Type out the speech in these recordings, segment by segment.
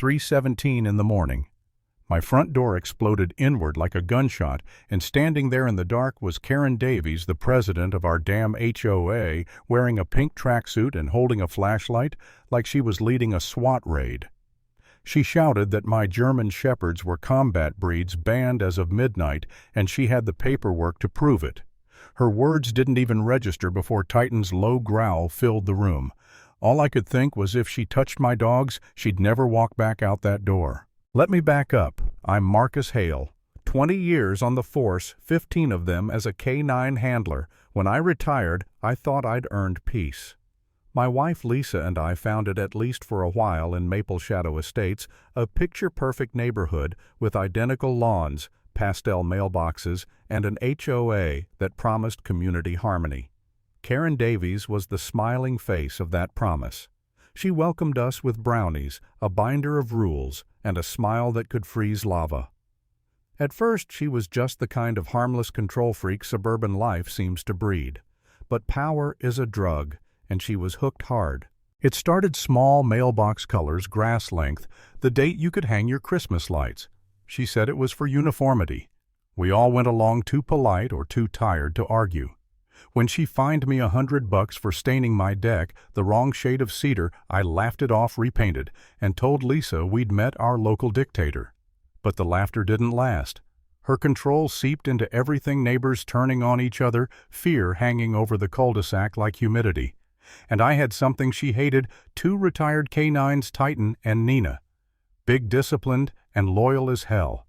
3:17 in the morning. My front door exploded inward like a gunshot, and standing there in the dark was Karen Davies, the president of our damn HOA, wearing a pink tracksuit and holding a flashlight like she was leading a SWAT raid. She shouted that my German shepherds were combat breeds banned as of midnight, and she had the paperwork to prove it. Her words didn't even register before Titan's low growl filled the room. All I could think was if she touched my dogs, she'd never walk back out that door. Let me back up. I'm Marcus Hale. 20 years on the force, 15 of them as a K9 handler. When I retired, I thought I'd earned peace. My wife Lisa and I founded, at least for a while in Maple Shadow Estates, a picture-perfect neighborhood with identical lawns, pastel mailboxes, and an HOA that promised community harmony. Karen Davies was the smiling face of that promise. She welcomed us with brownies, a binder of rules, and a smile that could freeze lava. At first, she was just the kind of harmless control freak suburban life seems to breed. But power is a drug, and she was hooked hard. It started small mailbox colors, grass length, the date you could hang your Christmas lights. She said it was for uniformity. We all went along too polite or too tired to argue. When she fined me $100 for staining my deck the wrong shade of cedar, I laughed it off repainted and told Lisa we'd met our local dictator. But the laughter didn't last. Her control seeped into everything, neighbors turning on each other, fear hanging over the cul-de-sac like humidity. And I had something she hated, 2 retired K9s, Titan and Nina. Big, disciplined, and loyal as hell.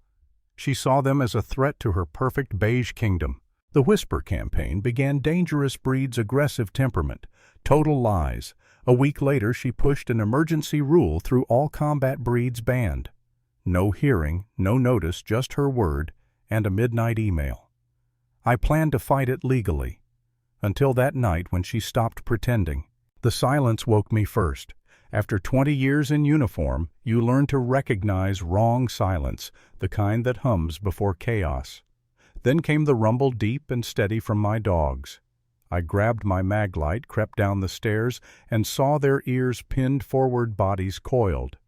She saw them as a threat to her perfect beige kingdom. The Whisper campaign began dangerous breeds' aggressive temperament, total lies. A week later, she pushed an emergency rule through all combat breeds banned. No hearing, no notice, just her word, and a midnight email. I planned to fight it legally. Until that night when she stopped pretending. The silence woke me first. After 20 years in uniform, you learn to recognize wrong silence, the kind that hums before chaos. Then came the rumble deep and steady from my dogs. I grabbed my mag light, crept down the stairs, and saw their ears pinned forward, bodies coiled.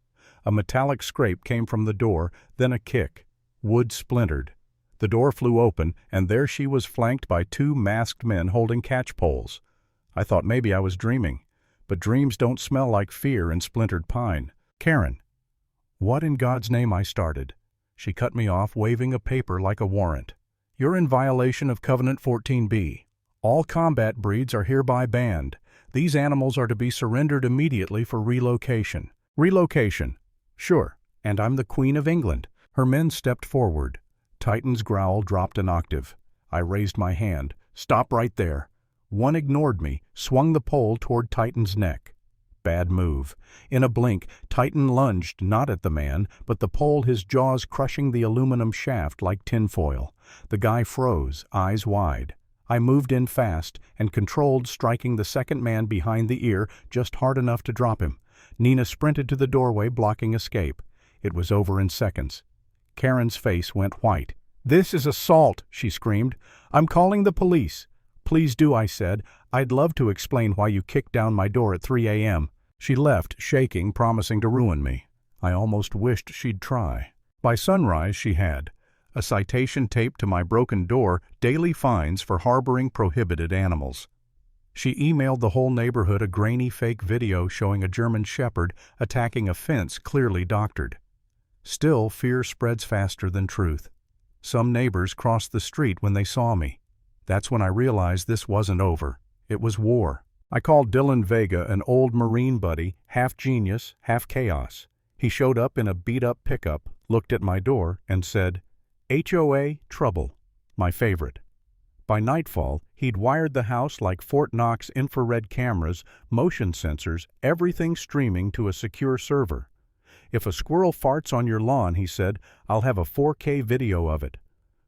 A metallic scrape came from the door, then a kick. Wood splintered. The door flew open, and there she was, flanked by 2 masked men holding catch poles. I thought maybe I was dreaming, but dreams don't smell like fear and splintered pine. Karen. What in God's name? I started. She cut me off, waving a paper like a warrant. You're in violation of Covenant 14B. All combat breeds are hereby banned. These animals are to be surrendered immediately for relocation. Relocation. Sure. And I'm the Queen of England. Her men stepped forward. Titan's growl dropped an octave. I raised my hand. Stop right there. One ignored me, swung the pole toward Titan's neck. Bad move. In a blink, Titan lunged not at the man, but the pole, his jaws crushing the aluminum shaft like tinfoil. The guy froze, eyes wide. I moved in fast and controlled, striking the second man behind the ear just hard enough to drop him. Nina sprinted to the doorway, blocking escape. It was over in seconds. Karen's face went white. "This is assault," she screamed. "I'm calling the police." "Please do," I said. "I'd love to explain why you kicked down my door at 3 a.m. She left, shaking, promising to ruin me. I almost wished she'd try. By sunrise, she had. A citation taped to my broken door, daily fines for harboring prohibited animals. She emailed the whole neighborhood a grainy fake video showing a German shepherd attacking a fence clearly doctored. Still, fear spreads faster than truth. Some neighbors crossed the street when they saw me. That's when I realized this wasn't over. It was war. I called Dylan Vega, an old Marine buddy, half genius, half chaos. He showed up in a beat-up pickup, looked at my door, and said, "HOA, trouble." My favorite. By nightfall, he'd wired the house like Fort Knox infrared cameras, motion sensors, everything streaming to a secure server. "If a squirrel farts on your lawn," he said, "I'll have a 4K video of it."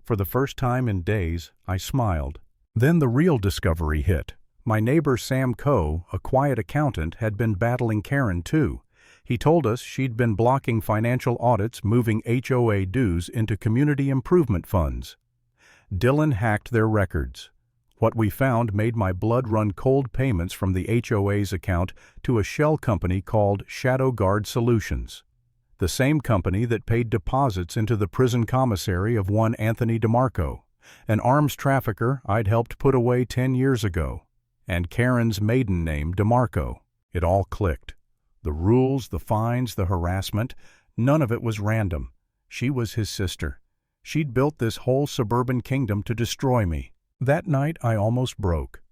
For the first time in days, I smiled. Then the real discovery hit. My neighbor Sam Coe, a quiet accountant, had been battling Karen too. He told us she'd been blocking financial audits, moving HOA dues into community improvement funds. Dylan hacked their records. What we found made my blood run cold. Payments from the HOA's account to a shell company called Shadow Guard Solutions. the same company that paid deposits into the prison commissary of one Anthony DeMarco, an arms trafficker I'd helped put away 10 years ago, and Karen's maiden name, DeMarco. It all clicked. The rules, the fines, the harassment, none of it was random. She was his sister. She'd built this whole suburban kingdom to destroy me. That night I almost broke.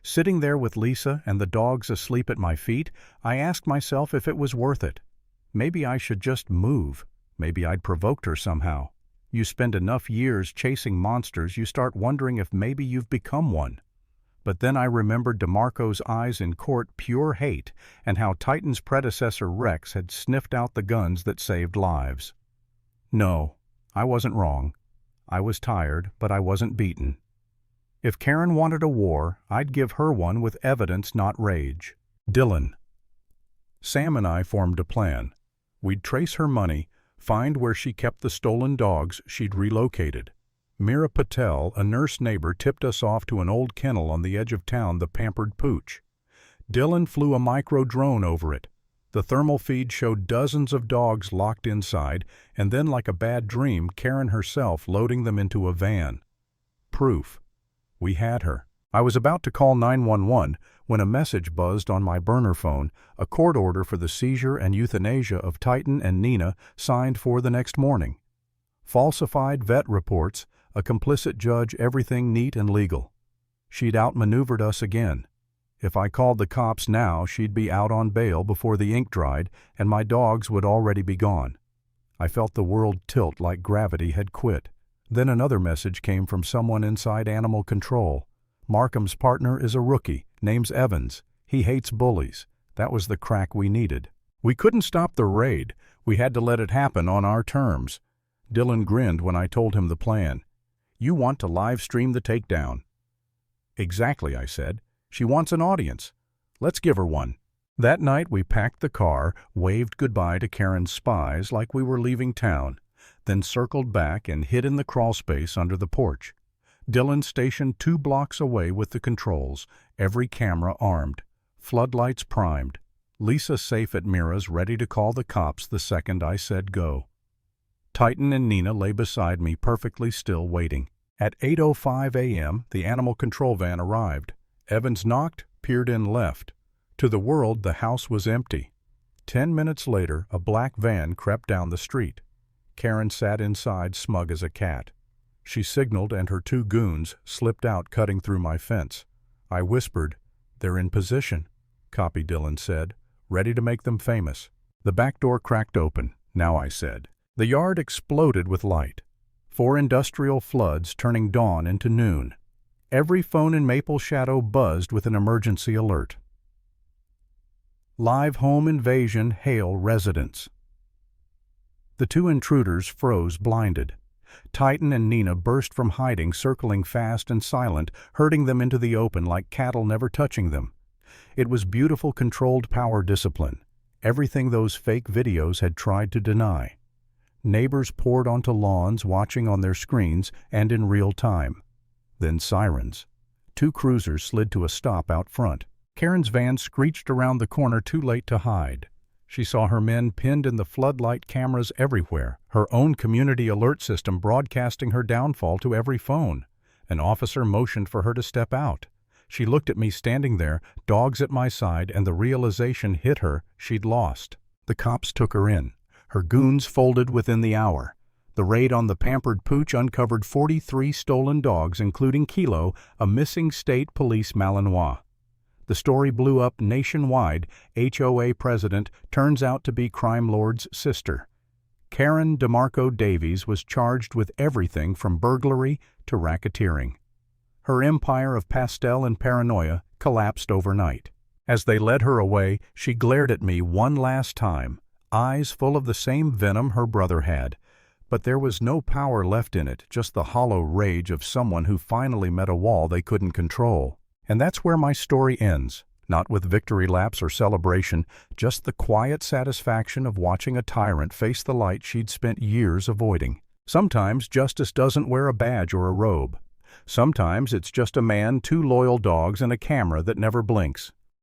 Sitting there with Lisa and the dogs asleep at my feet, I asked myself if it was worth it. Maybe I should just move. Maybe I'd provoked her somehow. You spend enough years chasing monsters, you start wondering if maybe you've become one. But then I remembered DeMarco's eyes in court, pure hate, and how Titan's predecessor Rex had sniffed out the guns that saved lives. No, I wasn't wrong. I was tired, but I wasn't beaten. If Karen wanted a war, I'd give her one with evidence, not rage. Dylan. Sam and I formed a plan. We'd trace her money, find where she kept the stolen dogs she'd relocated. Meera Patel, a nurse neighbor, tipped us off to an old kennel on the edge of town, the Pampered Pooch. Dylan flew a micro-drone over it. The thermal feed showed dozens of dogs locked inside, and then, like a bad dream, Karen herself loading them into a van. Proof. We had her. I was about to call 911 when a message buzzed on my burner phone, a court order for the seizure and euthanasia of Titan and Nina signed for the next morning. Falsified vet reports, a complicit judge, everything neat and legal. She'd outmaneuvered us again. If I called the cops now, she'd be out on bail before the ink dried, and my dogs would already be gone. I felt the world tilt like gravity had quit. Then another message came from someone inside animal control. Markham's partner is a rookie, name's Evans. He hates bullies. That was the crack we needed. We couldn't stop the raid. We had to let it happen on our terms. Dylan grinned when I told him the plan. You want to live stream the takedown. Exactly, I said. She wants an audience. Let's give her one. That night we packed the car, waved goodbye to Karen's spies like we were leaving town, then circled back and hid in the crawlspace under the porch. Dylan stationed 2 blocks away with the controls, every camera armed, floodlights primed. Lisa safe at Mira's, ready to call the cops the second I said go. Titan and Nina lay beside me, perfectly still, waiting. At 8:05 a.m., the animal control van arrived. Evans knocked, peered in, left. To the world, the house was empty. 10 minutes later, a black van crept down the street. Karen sat inside, smug as a cat. She signaled, and her 2 goons slipped out, cutting through my fence. I whispered, "They're in position," Copy Dylan said, "ready to make them famous." The back door cracked open. Now, I said. The yard exploded with light. 4 industrial floods turning dawn into noon. Every phone in Maple Shadow buzzed with an emergency alert. Live home invasion, hail residents. The 2 intruders froze, blinded. Titan and Nina burst from hiding, circling fast and silent, herding them into the open like cattle, never touching them. It was beautiful, controlled power discipline, everything those fake videos had tried to deny. Neighbors poured onto lawns, watching on their screens and in real time. Then sirens. 2 cruisers slid to a stop out front. Karen's van screeched around the corner, too late to hide. She saw her men pinned in the floodlight, cameras everywhere, her own community alert system broadcasting her downfall to every phone. An officer motioned for her to step out. She looked at me standing there, dogs at my side, and the realization hit her she'd lost. The cops took her in. Her goons folded within the hour. The raid on the Pampered Pooch uncovered 43 stolen dogs, including Kilo, a missing state police Malinois. The story blew up nationwide. HOA president turns out to be crime lord's sister. Karen DeMarco Davies was charged with everything from burglary to racketeering. Her empire of pastel and paranoia collapsed overnight. As they led her away, she glared at me one last time, eyes full of the same venom her brother had. But there was no power left in it, just the hollow rage of someone who finally met a wall they couldn't control. And that's where my story ends, not with victory laps or celebration, just the quiet satisfaction of watching a tyrant face the light she'd spent years avoiding. Sometimes justice doesn't wear a badge or a robe. Sometimes it's just a man, 2 loyal dogs, and a camera that never blinks.